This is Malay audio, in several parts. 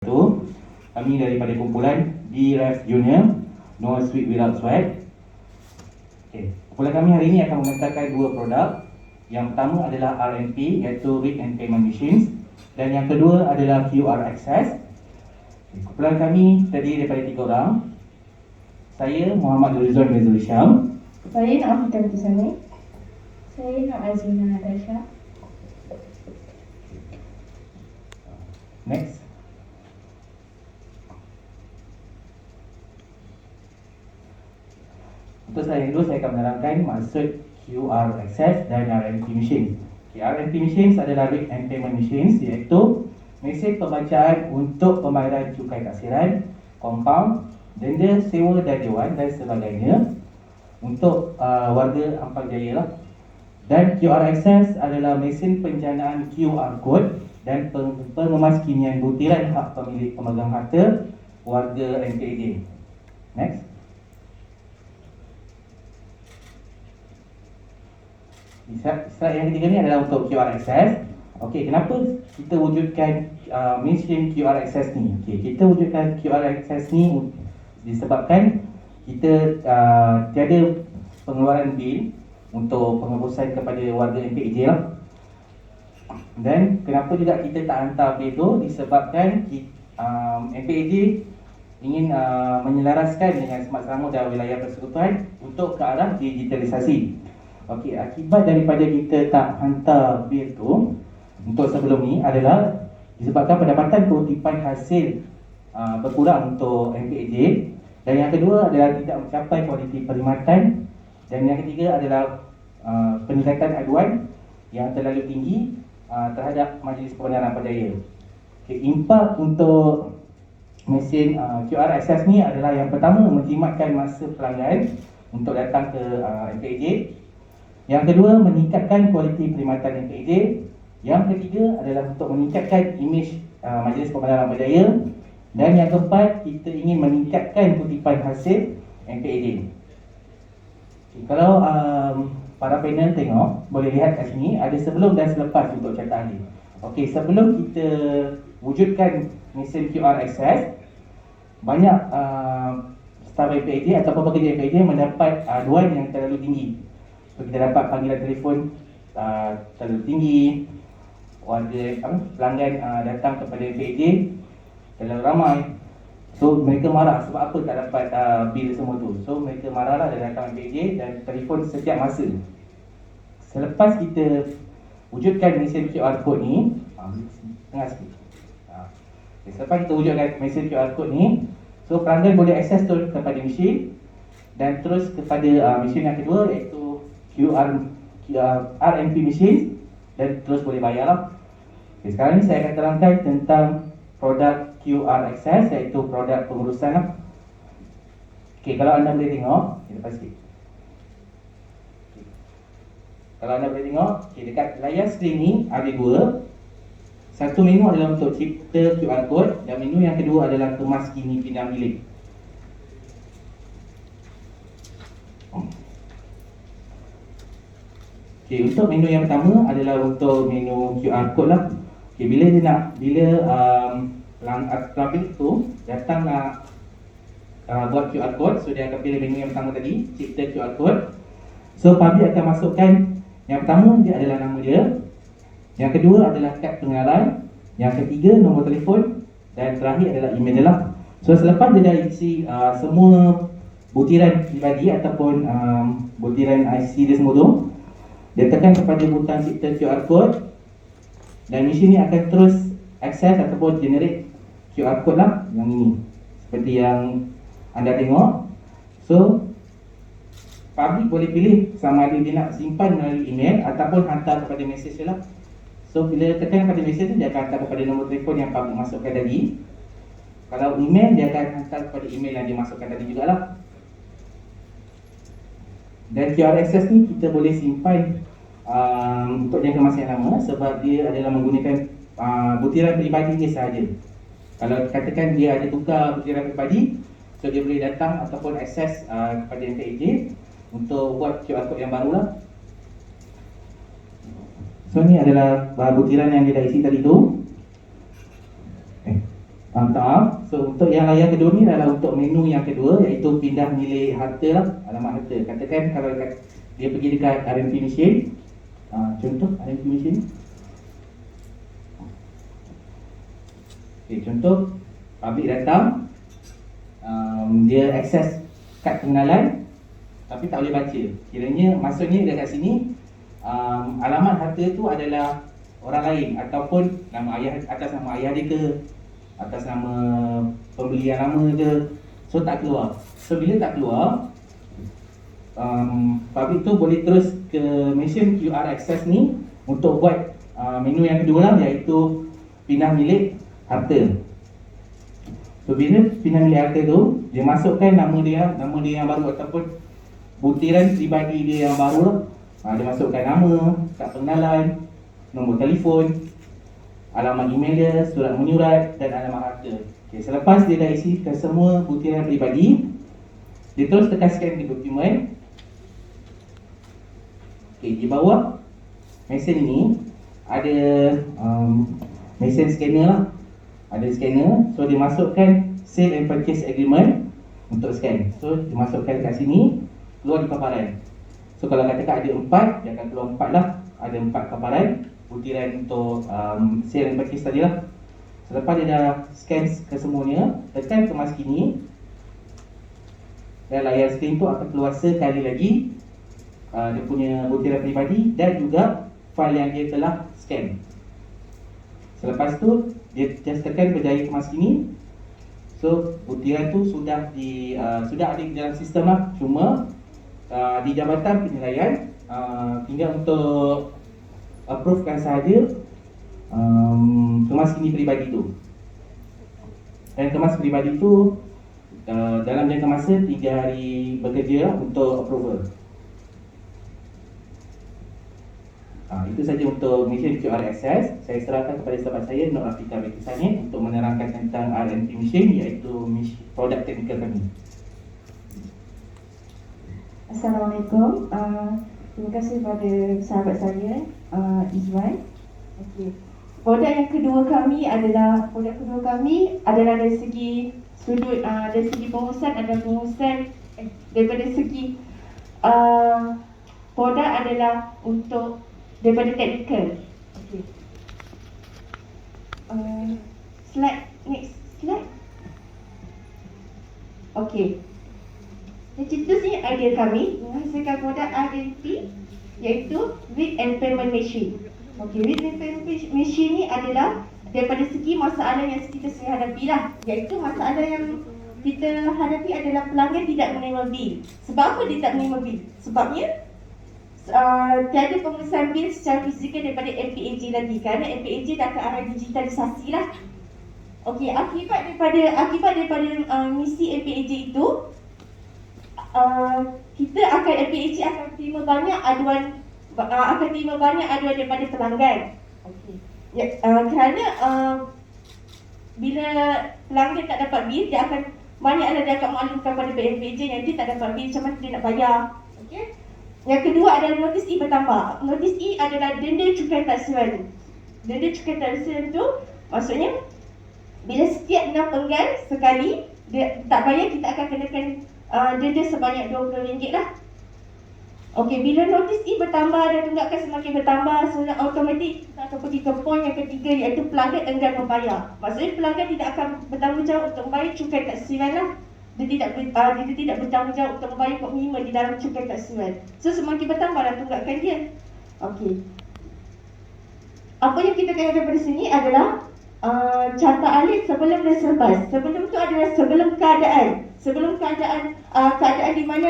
Itu kami daripada kumpulan DREF Junior No Sweet Without Sweat. Kumpulan kami hari ini akan membentangkan dua produk. Yang pertama adalah RNP, iaitu Read and Payment Machines, dan yang kedua adalah QR Access. Kumpulan kami terdiri daripada 3 orang. Saya Muhammad Rizwan Bezul Syam. Saya Nak Afita Bersani. Saya Nak Azina Natasha. Next. Untuk saya dulu, saya akan menerangkan maksud QR Access dan RNP Machines. RNP Machines adalah Read and Payment Machines, iaitu mesin pembacaan untuk pembayaran cukai taksiran, kompaun, denda, sewa dan dewan dan sebagainya untuk warga Ampang Jaya lah. Dan QR Access adalah mesin penjanaan QR Code dan pengemas kinian butiran hak pemilik pemegang harta warga MPAJ. Next. Slide yang ketiga ni adalah untuk QR Access. Okey, kenapa kita wujudkan mesin QR Access ni? Okey, kita wujudkan QR Access ni disebabkan kita tiada pengeluaran bil untuk penghapusan kepada warga MPAJ lah. Dan kenapa juga kita tak hantar bil tu? Disebabkan MPAJ ingin menyelaraskan dengan Smart Selangor dan wilayah persekutuan untuk ke arah digitalisasi. Okey, akibat daripada kita tak hantar bil tu untuk sebelum ni adalah disebabkan pendapatan kutipan hasil berkurang untuk MPAJ, dan yang kedua adalah tidak mencapai kualiti perkhidmatan, dan yang ketiga adalah peningkatan aduan yang terlalu tinggi terhadap Majlis Kebenaran Ampang-Jaya. Okey, impak untuk mesin QR Access ni adalah yang pertama, menjimatkan masa pelanggan untuk datang ke MPAJ. Yang kedua, meningkatkan kualiti perkhidmatan MPAJ. Yang ketiga adalah untuk meningkatkan imej Majlis Kebenaran Ampang-Jaya. Dan yang keempat, kita ingin meningkatkan kutipan hasil MPAJ. Okay, kalau para panel tengok, boleh lihat kat sini ada sebelum dan selepas untuk catahan dia. Okey, sebelum kita wujudkan mesin QR Access, banyak staf MPAJ ataupun pekerja MPAJ mendapat aduan yang terlalu tinggi. So, kita dapat panggilan telefon terlalu tinggi, warga pelanggan datang kepada MPAJ terlalu ramai. So mereka marah sebab apa tak dapat bil semua tu. So mereka marahlah dan datang MPAJ dan telefon setiap masa. Selepas kita wujudkan mesin QR Code ni, tengah sikit. Selepas kita wujudkan mesin QR Code ni, so pelanggan boleh akses tu kepada mesin dan terus kepada mesin yang kedua, iaitu RNP Machines, dan terus boleh bayar lah. Okay, sekarang ni saya akan terangkan tentang produk QR Access, iaitu produk pengurusan lah. Okay, kalau anda boleh tengok, lepas sikit. Okay. Kalau anda boleh tengok, okay, dekat layar skrin ni ada dua. Satu menu adalah untuk cipta QR Code, dan menu yang kedua adalah kemas kini pinjam bilik. Okay, untuk menu yang pertama adalah untuk menu QR Code lah. Okay, bila public tu datang nak buat QR Code, so dia akan pilih menu yang pertama tadi, cipta QR Code. So public akan masukkan, yang pertama dia adalah nama dia, yang kedua adalah kad pengenalan, yang ketiga nombor telefon, dan terakhir adalah email dia lah. So selepas dia dah isi semua butiran pribadi ataupun butiran IC dia semua tu, dia tekan kepada butang cipta QR Code, dan mesin ni akan terus akses ataupun generate QR Code lah, yang ini seperti yang anda tengok. So public boleh pilih sama ada dia nak simpan melalui email ataupun hantar kepada mesej je lah. So bila tekan kepada mesej tu, dia akan hantar kepada nombor telefon yang public masukkan tadi. Kalau email, dia akan hantar kepada email yang dia masukkan tadi jugalah. Dan QR Access ni kita boleh simpan untuk jangka masa yang lama sebab dia adalah menggunakan butiran peribadi dia sahaja. Kalau katakan dia ada tukar butiran peribadi, so dia boleh datang ataupun akses kepada MPAJ untuk buat QR Code yang barulah. So ni adalah butiran yang dia dah isi tadi tu. Minta maaf. So untuk yang layar kedua ni adalah untuk menu yang kedua, iaitu pindah milik harta lah, alamat harta. Katakan kalau dia pergi dekat RMP machine, contoh RMP machine. Okay, contoh public datang, dia akses kad pengenalan tapi tak boleh baca. Kiranya maksudnya dekat sini alamat harta tu adalah orang lain, ataupun nama ayah, atas nama ayah dia ke, atas nama pembeli yang lama ke. So tak keluar. So bila tak keluar, public tu boleh terus ke mesin QR access ni untuk buat menu yang kedua lah, iaitu pindah milik harta. So bila pindah milik harta tu, dia masukkan nama dia yang baru ataupun butiran peribadi dia yang baru lah. Dia masukkan nama, kad pengenalan, nombor telefon, alamat email dia, surat menyurat dan alamat harta. Okay, selepas dia dah isikan semua butiran peribadi, dia terus tekan scan di dokumen. Okay, di bawah mesin ini ada mesin scanner lah. Ada scanner, so dia masukkan sale and purchase agreement untuk scan. So dia masukkan kat sini, keluar di paparan. So kalau katakan ada 4, dia akan keluar 4 lah. Ada 4 paparan butiran untuk sale and purchase tadi lah. Selepas dia dah scan kesemuanya, tekan kemas kini, dan layar skrin tu akan keluar sekali lagi dia punya butiran peribadi dan juga file yang dia telah scan. Selepas tu dia just tekan berjaya kemas kini. So butiran tu sudah ada di dalam sistem lah. Cuma di Jabatan Penilaian tinggal untuk approvekan sahaja kemas kini peribadi tu. Dan kemas peribadi tu dalam jangka masa 3 hari bekerja lah untuk approval. Itu saja untuk mesin QR access. Saya serahkan kepada sahabat saya, Nur Rafika Bekisani, untuk menerangkan tentang RMP machine, iaitu produk teknikal kami. Assalamualaikum. Terima kasih kepada sahabat saya, Izwan. Okey. Produk kedua kami adalah dari segi sudut, dari segi pengurusan daripada segi produk adalah untuk daripada teknikal. Okey. Next slide. Okey. Cerita sini idea kami menghasilkan produk RMP, iaitu Read and Payment Machine. Okey, Read and Payment Machine ni adalah daripada segi masalah yang kita sering hadapi lah, iaitu masalah yang kita hadapi adalah pelanggan tidak menerima bil. Sebab apa dia tak menerima bil? Sebabnya tiada pemeriksaan bil secara fizikal daripada MPAJ lagi, kerana MPAJ dah ke arah digitalisasi lah. Okey, akibat daripada misi MPAJ itu, MPAJ akan terima banyak aduan daripada pelanggan. Okey. Ya, kerana bila pelanggan tak dapat bil, dia akan maklumkan pada MPAJ yang dia tak dapat bil, macam mana dia nak bayar. Okey. Yang kedua adalah notis E bertambah. Notis E adalah denda cukai taksiran. Denda cukai taksiran tu maksudnya bila setiap 6 penggal sekali dia tak bayar, kita akan kenakan denda sebanyak RM20 lah. Okey, bila notis E bertambah dan tunggakan semakin bertambah, secara automatik kita akan pergi ke poin yang ketiga, iaitu pelanggan enggan membayar. Maksudnya pelanggan tidak akan bertanggungjawab untuk membayar cukai taksiran lah. Dia tidak bertanggungjawab untuk membayar pokok minima di dalam cukai taksiran. So semakin bertambahlah tunggakan dia. Okey. Apa yang kita tengok daripada sini adalah carta alih sebelum dan selepas. Sebelum tu adalah sebelum keadaan. Keadaan di mana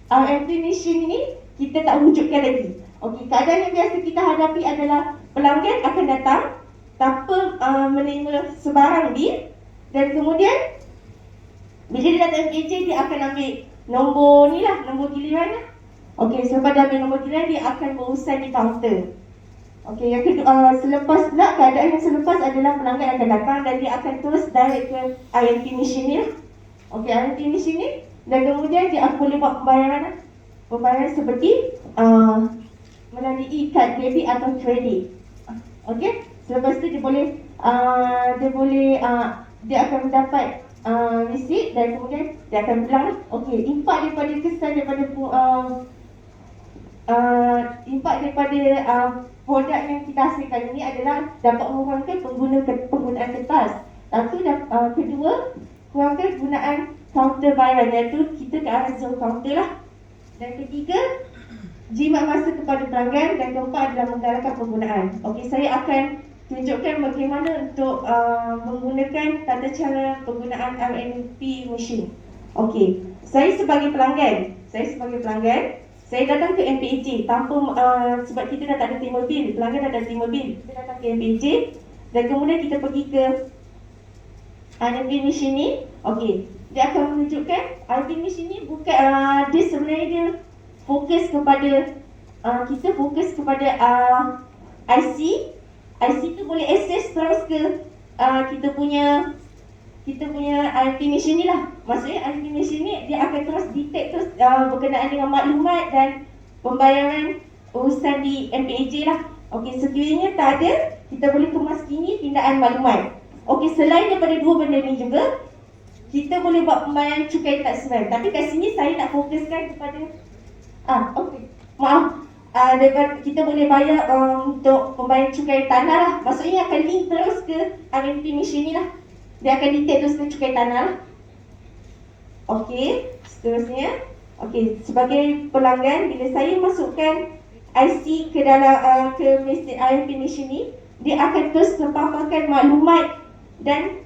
RMP machine ni kita tak wujudkan lagi. Okey, keadaan yang biasa kita hadapi adalah pelanggan akan datang tanpa menerima sebarang bil, dan kemudian bila dia datang MPAJ, dia akan ambil nombor giliran lah. Okey, selepas dia ambil nombor giliran, dia akan berurusan di kaunter. Okey, yang kedua, keadaan yang selepas adalah pelanggan akan datang dan dia akan terus direct ke RMP machine ni lah. Okey, RMP machine ni, dan kemudian dia akan boleh buat pembayaran seperti melalui kad debit atau kredit. Okey, selepas tu dia boleh dia boleh dia akan mendapat receipt dan kemudian dia akan bilang okey, impak daripada kesan daripada produk yang kita hasilkan ini adalah dapat mengurangkan penggunaan kertas. Satu, kedua, kurangkan penggunaan kaunter bayaran, iaitu kita ke arah zone kaunter lah. Dan ketiga, jimat masa kepada pelanggan. Dan keempat adalah menggalakkan penggunaan. Okey, saya akan tunjukkan bagaimana untuk menggunakan tata cara penggunaan RMP machine. Okey, saya sebagai pelanggan, saya datang ke MPAJ tanpa sebab kita dah tak ada terima bil, pelanggan dah tak terima bil. Kita datang ke MPAJ dan kemudian kita pergi ke RMP machine ni. Okey, dia akan menunjukkan RMP machine ni bukan dia sebenarnya dia fokus kepada kita fokus kepada IC tu boleh access terus ke kita punya RMP machine ni lah. Maksudnya RMP machine ni dia akan terus detect terus berkenaan dengan maklumat dan pembayaran urusan di MPAJ lah. Okey, sekiranya tak ada, kita boleh kemas kini pindaan maklumat. Okey, selain daripada dua benda ni juga, kita boleh buat pembayaran cukai taksiran. Tapi kat sini saya nak fokuskan kepada okey, maaf, daripada kita boleh bayar untuk pembayaran cukai tanah lah. Maksudnya akan link terus ke RMP machine ni lah. Dia akan detect terus ke cukai tanah lah. Okey, seterusnya. Okey, sebagai pelanggan, bila saya masukkan IC ke dalam ke mesin RMP machine ni, dia akan terus terpaparkan maklumat dan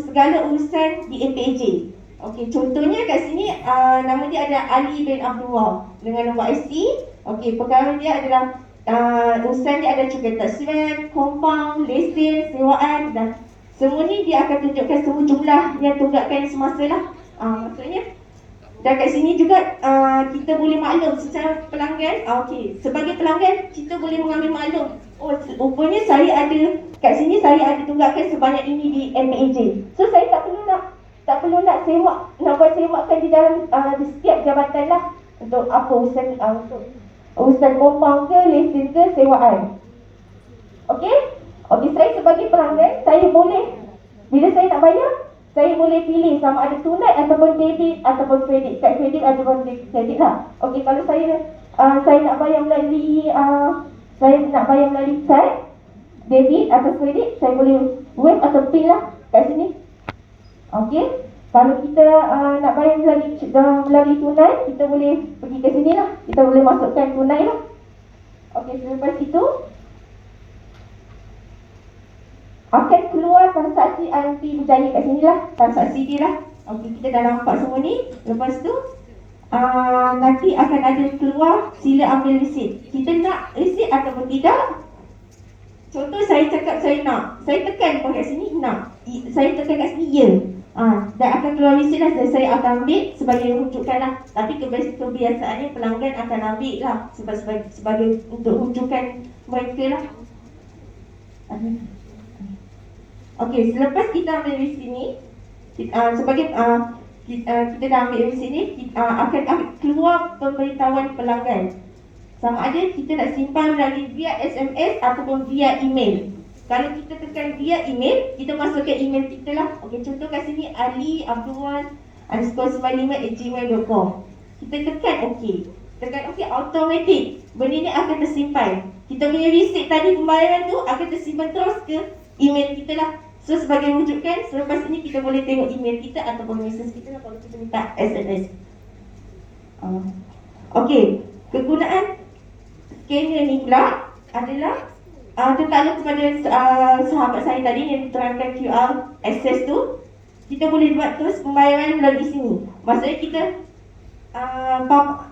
segala urusan di MPAJ. Okey, contohnya kat sini nama dia ada Ali bin Abdul Wahab dengan nombor IC. Okey, perkara dia adalah urusan dia ada cukai taksiran, kompaun, lesen, sewaan dan semua ni dia akan tunjukkan semua jumlah yang tunggakan semasa lah. Maksudnya dan kat sini juga kita boleh maklum secara pelanggan. Okey, sebagai pelanggan kita boleh mengambil maklum. Oh, rupanya saya ada kat sini, saya ada tunggakan sebanyak ini di MPAJ. So saya tak perlu nak buat sewakan di dalam di setiap jabatan lah. Untuk apa urusan untuk urusan kompaun ke, lesen ke, sewaan. Okey? Okey, saya sebagai pelanggan, saya boleh bila saya nak bayar, saya boleh pilih sama ada tunai ataupun debit ataupun kredit. Kad kredit ataupun kredit lah. Okey, kalau saya nak bayar melalui kad debit atau kredit, saya boleh wave atau pin lah kat sini. Okey, kalau kita nak bayar melalui tunai, kita boleh pergi ke sini lah. Kita boleh masukkan tunai lah. Okey, selepas itu akan keluar transaksi RMP berjaya kat sini lah. Transaksi dia lah. Okey, kita dah nampak semua ni. Lepas tu nanti akan ada keluar sila ambil resit. Kita nak resit ataupun tidak. Contoh saya cakap saya nak, saya tekan kat sini nak, saya tekan kat sini ya. Dan akan keluar resit lah. Saya akan ambil sebagai rujukan lah. Tapi kebiasaannya pelanggan akan ambil lah sebagai untuk rujukan mereka lah. Okey, selepas kita ambil resit ni, kita dah ambil resit ni, akan keluar pemberitahuan pelanggan. Sama ada kita nak simpan melalui via SMS ataupun via email. Kalau kita tekan via email, kita masukkan email kita lah. Okey, contoh kat sini ali_abdulwan_95@gmail.com. Kita tekan OK. Tekan OK, automatik benda ni akan tersimpan. Kita punya resit tadi pembayaran tu akan tersimpan terus ke email kita lah. So sebagai rujukan, selepas ini kita boleh tengok email kita ataupun mesej kita lah kalau kita minta SMS. Okey, kegunaan scanner ni pula adalah tertanya kepada sahabat saya tadi yang terangkan QR access tu. Kita boleh buat terus pembayaran melalui sini. Maksudnya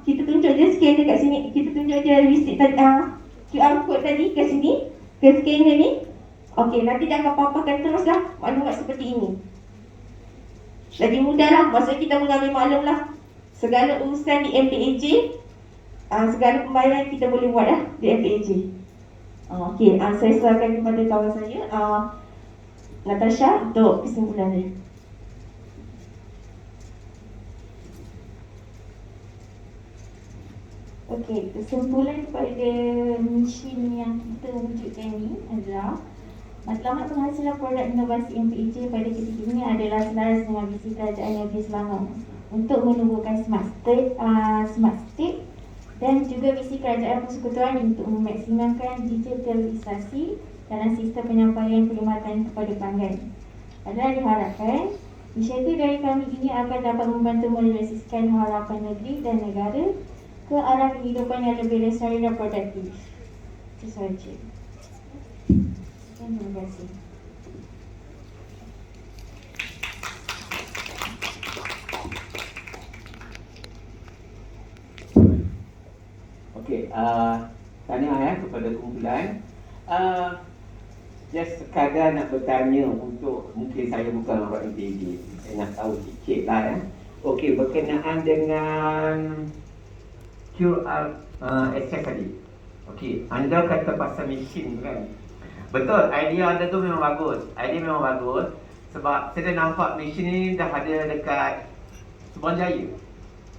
kita tunjuk je scanner kat sini. Kita tunjuk je receipt tadi, QR code tadi kat sini, ke scanner ni. Okey, nanti dia akan paparkan teruslah maklumat seperti ini. Lagi mudah lah, maksudnya kita mengambil maklum lah. Segala urusan di MPAJ, segala pembayaran kita boleh buat lah di MPAJ. Okey, saya serahkan kepada kawan saya, Natasha, untuk kesimpulan dia. Okey, kesimpulan daripada mesin yang kita wujudkan ni adalah Matlamat penghasilan produk inovasi MPEJ pada ketika ini adalah selaras dengan visi Kerajaan Negeri Selangor untuk menubuhkan smart state dan juga visi Kerajaan Persekutuan untuk memaksimalkan digitalisasi dalam sistem penyampaian perkhidmatan kepada pelanggan. Adalah diharapkan inisiatif dari kami ini akan dapat membantu merealisasikan harapan negeri dan negara ke arah kehidupan yang lebih lestari dan produktif. Itu sahaja. Terima kasih. Okey, tahniah kepada kumpulan. Just sekadar nak bertanya untuk, mungkin saya bukan orang MPJ, saya nak tahu sikit lah ya. Okey, berkenaan dengan QR access tadi. Okey, anda kata pasal mesin kan? Betul, idea anda tu memang bagus. Idea memang bagus. Sebab saya dah nampak mesin ni dah ada dekat Subang Jaya.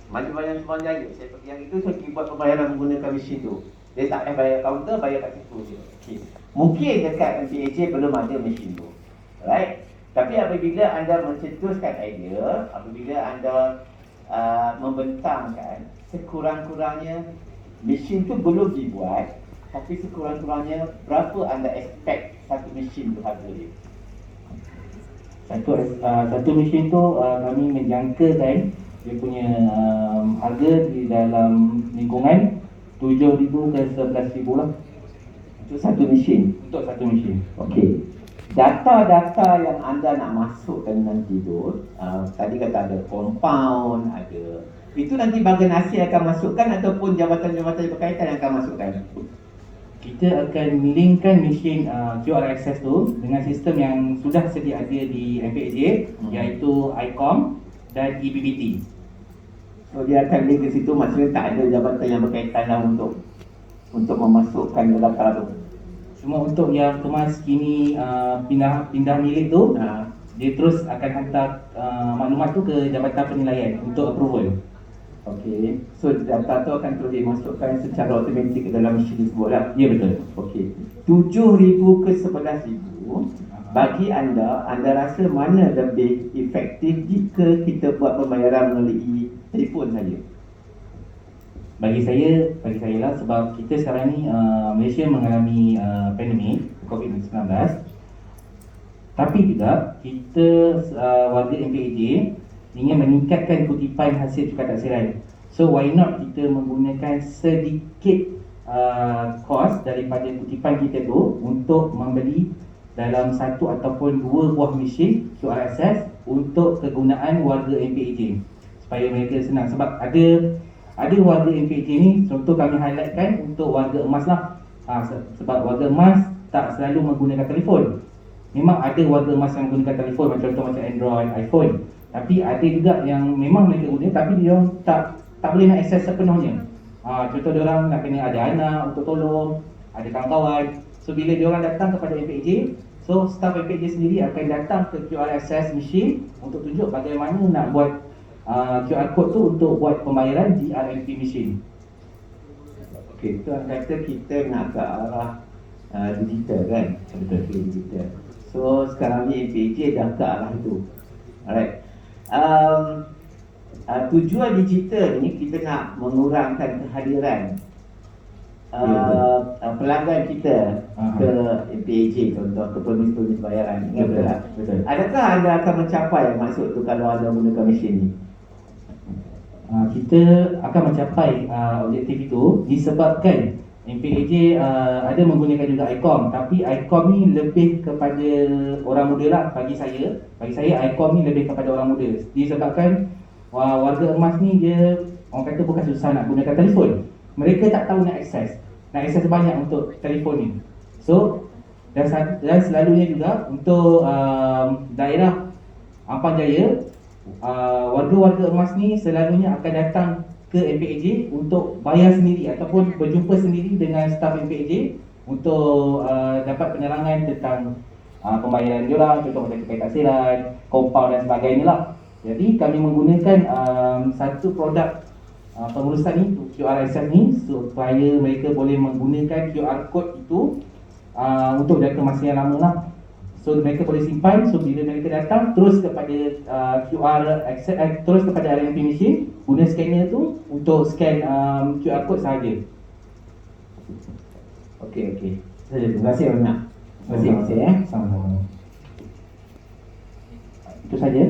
Maju-maju Subang Jaya. Saya pergi yang itu, saya pergi buat pembayaran menggunakan mesin tu. Dia tak payah bayar kaunter, bayar kat situ je. Okay. Mungkin dekat MPAJ belum ada mesin tu. Right? Tapi apabila anda mencetuskan idea, apabila anda membentangkan, sekurang-kurangnya mesin tu belum dibuat, tapi sekurang-kurangnya berapa anda expect satu mesin tu harga dia? Satu mesin tu kami menjangkakan dia punya harga di dalam lingkungan 7,000 ke 11,000 lah Untuk satu mesin. Okey. Data-data yang anda nak masukkan nanti tu, tadi kata ada compound, ada, itu nanti bahagian hasil akan masukkan ataupun jabatan-jabatan berkaitan yang akan masukkan? Kita akan linkkan mesin QR access tu dengan sistem yang sudah sedia ada di MPAJ, iaitu ICOM dan EBBT. So dia akan link ke situ, maksudnya tak ada jabatan yang berkaitan lah untuk memasukkan data tu. Cuma untuk yang kemas kini pindah milik tu, dia terus akan hantar maklumat tu ke Jabatan Penilaian untuk approval. Okey, so data tu akan terus dimasukkan secara automatik ke dalam mesin tersebut lah. Ya, betul. Okey, 7,000 ke 11,000, bagi anda rasa mana lebih efektif jika kita buat pembayaran melalui telefon saja? Bagi saya lah, sebab kita sekarang ni Malaysia mengalami pandemik COVID-19. Tapi juga kita warga MPAJ ingin meningkatkan kutipan hasil cukai taksiran. So why not kita menggunakan sedikit kos daripada kutipan kita tu untuk membeli dalam satu ataupun dua buah mesin QR access untuk kegunaan warga MPAJ supaya mereka senang. Sebab ada warga MPAJ ni, contoh kami highlightkan untuk warga emas lah. Sebab warga emas tak selalu menggunakan telefon. Memang ada warga emas yang menggunakan telefon, contoh macam Android, iPhone. Tapi ada juga yang memang mereka guna tapi dia tak boleh nak akses sepenuhnya. Contoh dia orang nak kena ada anak untuk tolong, ada kawan-kawan. So bila dia orang datang kepada MPAJ, so staff MPAJ sendiri akan datang ke QR access machine untuk tunjuk bagaimana nak buat QR code tu untuk buat pembayaran di RMP machine. Okey, tu kata kita nak ke arah digital kan? Betul, digital. So sekarang ni MPAJ dah ke arah itu. Alright. Tujuan digital ni kita nak mengurangkan kehadiran pelanggan kita ke MPAJ, contoh ke permis-permis bayaran. Betul. Adakah anda akan mencapai maksud tu kalau anda menggunakan mesin ni? Kita akan mencapai objektif itu disebabkan MPAJ ada menggunakan juga ICOM, tapi ICOM ni lebih kepada orang muda lah. Bagi saya ICOM ni lebih kepada orang muda disebabkan warga emas ni dia orang kata bukan susah nak gunakan telefon, mereka tak tahu nak akses banyak untuk telefon ni. So dan selalunya juga untuk daerah Ampang Jaya, warga-warga emas ni selalunya akan datang ke MPAJ untuk bayar sendiri ataupun berjumpa sendiri dengan staf MPAJ untuk dapat penerangan tentang pembayaran diorang, contoh macam cukai taksiran, compound dan sebagainya lah. Jadi kami menggunakan satu produk pengurusan ni, QR access ni, supaya mereka boleh menggunakan QR code itu untuk jangka masa yang lama lah. So mereka boleh simpan, so bila mereka datang terus kepada QR access, terus kepada RMP machine, guna scanner tu untuk scan QR code sahaja. Okey. Terima kasih banyak. Terima kasih ya. Sama-sama. Itu saja.